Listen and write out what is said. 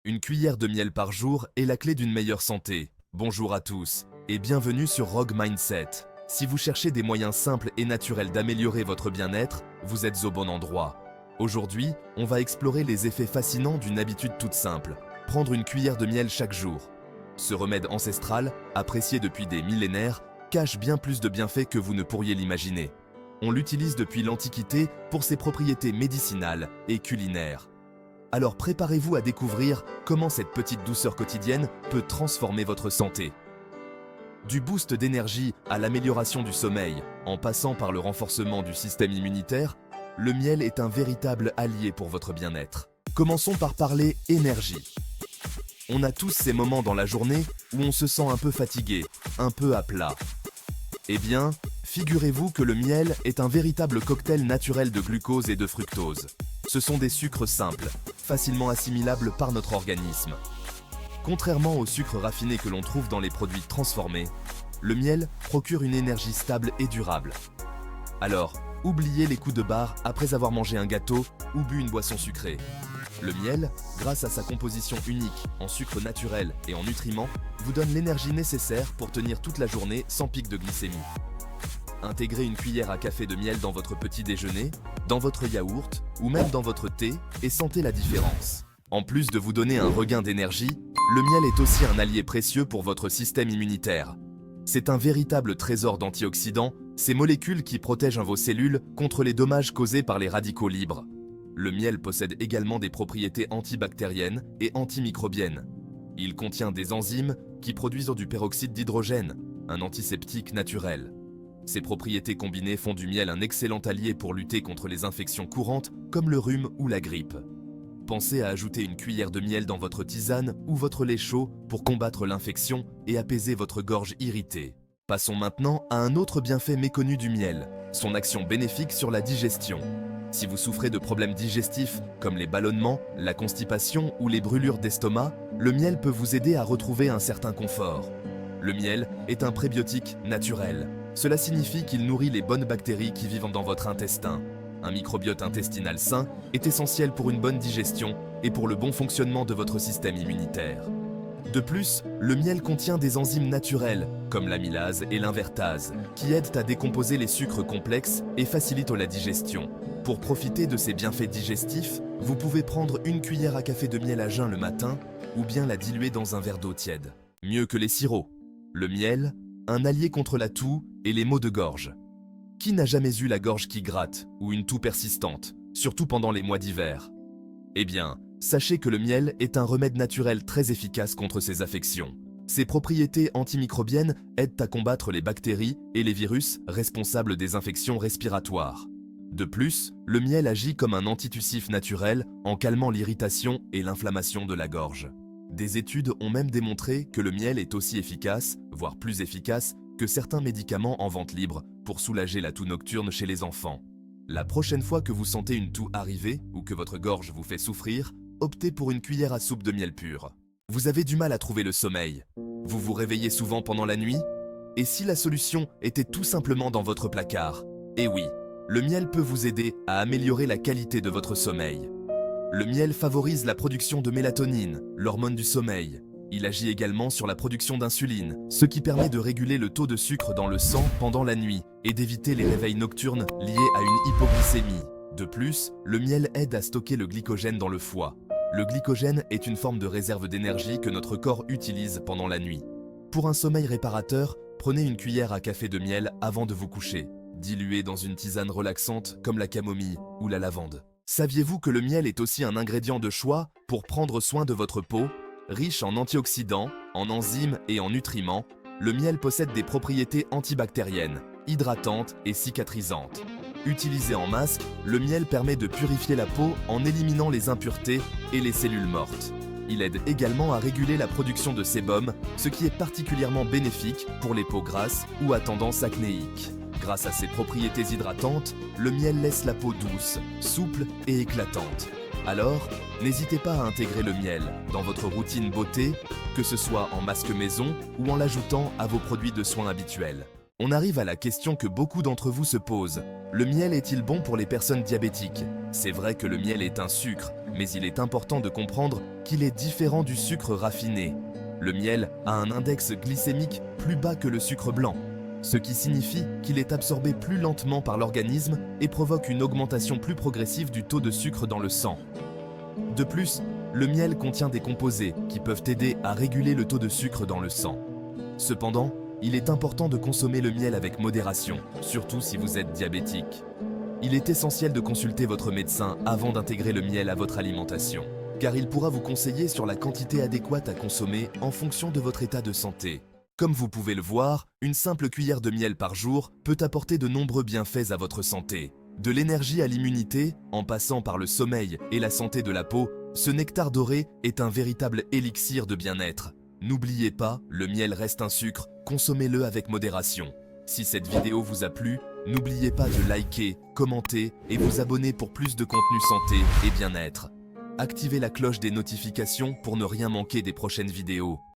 Une cuillère de miel par jour est la clé d'une meilleure santé. Bonjour à tous et bienvenue sur Rogue Mindset. Si vous cherchez des moyens simples et naturels d'améliorer votre bien-être, vous êtes au bon endroit. Aujourd'hui, on va explorer les effets fascinants d'une habitude toute simple, prendre une cuillère de miel chaque jour. Ce remède ancestral, apprécié depuis des millénaires, cache bien plus de bienfaits que vous ne pourriez l'imaginer. On l'utilise depuis l'Antiquité pour ses propriétés médicinales et culinaires. Alors préparez-vous à découvrir comment cette petite douceur quotidienne peut transformer votre santé. Du boost d'énergie à l'amélioration du sommeil, en passant par le renforcement du système immunitaire, le miel est un véritable allié pour votre bien-être. Commençons par parler énergie. On a tous ces moments dans la journée où on se sent un peu fatigué, un peu à plat. Eh bien, figurez-vous que le miel est un véritable cocktail naturel de glucose et de fructose. Ce sont des sucres simples, facilement assimilables par notre organisme. Contrairement aux sucres raffinés que l'on trouve dans les produits transformés, le miel procure une énergie stable et durable. Alors, oubliez les coups de barre après avoir mangé un gâteau ou bu une boisson sucrée. Le miel, grâce à sa composition unique en sucre naturel et en nutriments, vous donne l'énergie nécessaire pour tenir toute la journée sans pic de glycémie. Intégrez une cuillère à café de miel dans votre petit déjeuner, dans votre yaourt ou même dans votre thé et sentez la différence. En plus de vous donner un regain d'énergie, le miel est aussi un allié précieux pour votre système immunitaire. C'est un véritable trésor d'antioxydants, ces molécules qui protègent vos cellules contre les dommages causés par les radicaux libres. Le miel possède également des propriétés antibactériennes et antimicrobiennes. Il contient des enzymes qui produisent du peroxyde d'hydrogène, un antiseptique naturel. Ces propriétés combinées font du miel un excellent allié pour lutter contre les infections courantes comme le rhume ou la grippe. Pensez à ajouter une cuillère de miel dans votre tisane ou votre lait chaud pour combattre l'infection et apaiser votre gorge irritée. Passons maintenant à un autre bienfait méconnu du miel, son action bénéfique sur la digestion. Si vous souffrez de problèmes digestifs comme les ballonnements, la constipation ou les brûlures d'estomac, le miel peut vous aider à retrouver un certain confort. Le miel est un prébiotique naturel. Cela signifie qu'il nourrit les bonnes bactéries qui vivent dans votre intestin. Un microbiote intestinal sain est essentiel pour une bonne digestion et pour le bon fonctionnement de votre système immunitaire. De plus, le miel contient des enzymes naturelles, comme l'amylase et l'invertase, qui aident à décomposer les sucres complexes et facilitent la digestion. Pour profiter de ces bienfaits digestifs, vous pouvez prendre une cuillère à café de miel à jeun le matin ou bien la diluer dans un verre d'eau tiède. Mieux que les sirops. Le miel, un allié contre la toux et les maux de gorge. Qui n'a jamais eu la gorge qui gratte ou une toux persistante, surtout pendant les mois d'hiver? Eh bien, sachez que le miel est un remède naturel très efficace contre ces affections. Ses propriétés antimicrobiennes aident à combattre les bactéries et les virus responsables des infections respiratoires. De plus, le miel agit comme un antitussif naturel en calmant l'irritation et l'inflammation de la gorge. Des études ont même démontré que le miel est aussi efficace, voire plus efficace, que certains médicaments en vente libre pour soulager la toux nocturne chez les enfants. La prochaine fois que vous sentez une toux arriver ou que votre gorge vous fait souffrir, optez pour une cuillère à soupe de miel pur. Vous avez du mal à trouver le sommeil? Vous vous réveillez souvent pendant la nuit? Et si la solution était tout simplement dans votre placard? Eh oui, le miel peut vous aider à améliorer la qualité de votre sommeil. Le miel favorise la production de mélatonine, l'hormone du sommeil. Il agit également sur la production d'insuline, ce qui permet de réguler le taux de sucre dans le sang pendant la nuit et d'éviter les réveils nocturnes liés à une hypoglycémie. De plus, le miel aide à stocker le glycogène dans le foie. Le glycogène est une forme de réserve d'énergie que notre corps utilise pendant la nuit. Pour un sommeil réparateur, prenez une cuillère à café de miel avant de vous coucher, diluée dans une tisane relaxante comme la camomille ou la lavande. Saviez-vous que le miel est aussi un ingrédient de choix pour prendre soin de votre peau? Riche en antioxydants, en enzymes et en nutriments, le miel possède des propriétés antibactériennes, hydratantes et cicatrisantes. Utilisé en masque, le miel permet de purifier la peau en éliminant les impuretés et les cellules mortes. Il aide également à réguler la production de sébum, ce qui est particulièrement bénéfique pour les peaux grasses ou à tendance acnéique. Grâce à ses propriétés hydratantes, le miel laisse la peau douce, souple et éclatante. Alors, n'hésitez pas à intégrer le miel dans votre routine beauté, que ce soit en masque maison ou en l'ajoutant à vos produits de soins habituels. On arrive à la question que beaucoup d'entre vous se posent. Le miel est-il bon pour les personnes diabétiques? C'est vrai que le miel est un sucre, Mais il est important de comprendre qu'il est différent du sucre raffiné. Le miel a un index glycémique plus bas que le sucre blanc, ce qui signifie qu'il est absorbé plus lentement par l'organisme et provoque une augmentation plus progressive du taux de sucre dans le sang. De plus, le miel contient des composés qui peuvent aider à réguler le taux de sucre dans le sang. Cependant, il est important de consommer le miel avec modération, surtout si vous êtes diabétique. Il est essentiel de consulter votre médecin avant d'intégrer le miel à votre alimentation, car il pourra vous conseiller sur la quantité adéquate à consommer en fonction de votre état de santé. Comme vous pouvez le voir, une simple cuillère de miel par jour peut apporter de nombreux bienfaits à votre santé. De l'énergie à l'immunité, en passant par le sommeil et la santé de la peau, ce nectar doré est un véritable élixir de bien-être. N'oubliez pas, le miel reste un sucre, consommez-le avec modération. Si cette vidéo vous a plu, n'oubliez pas de liker, commenter et vous abonner pour plus de contenu santé et bien-être. Activez la cloche des notifications pour ne rien manquer des prochaines vidéos.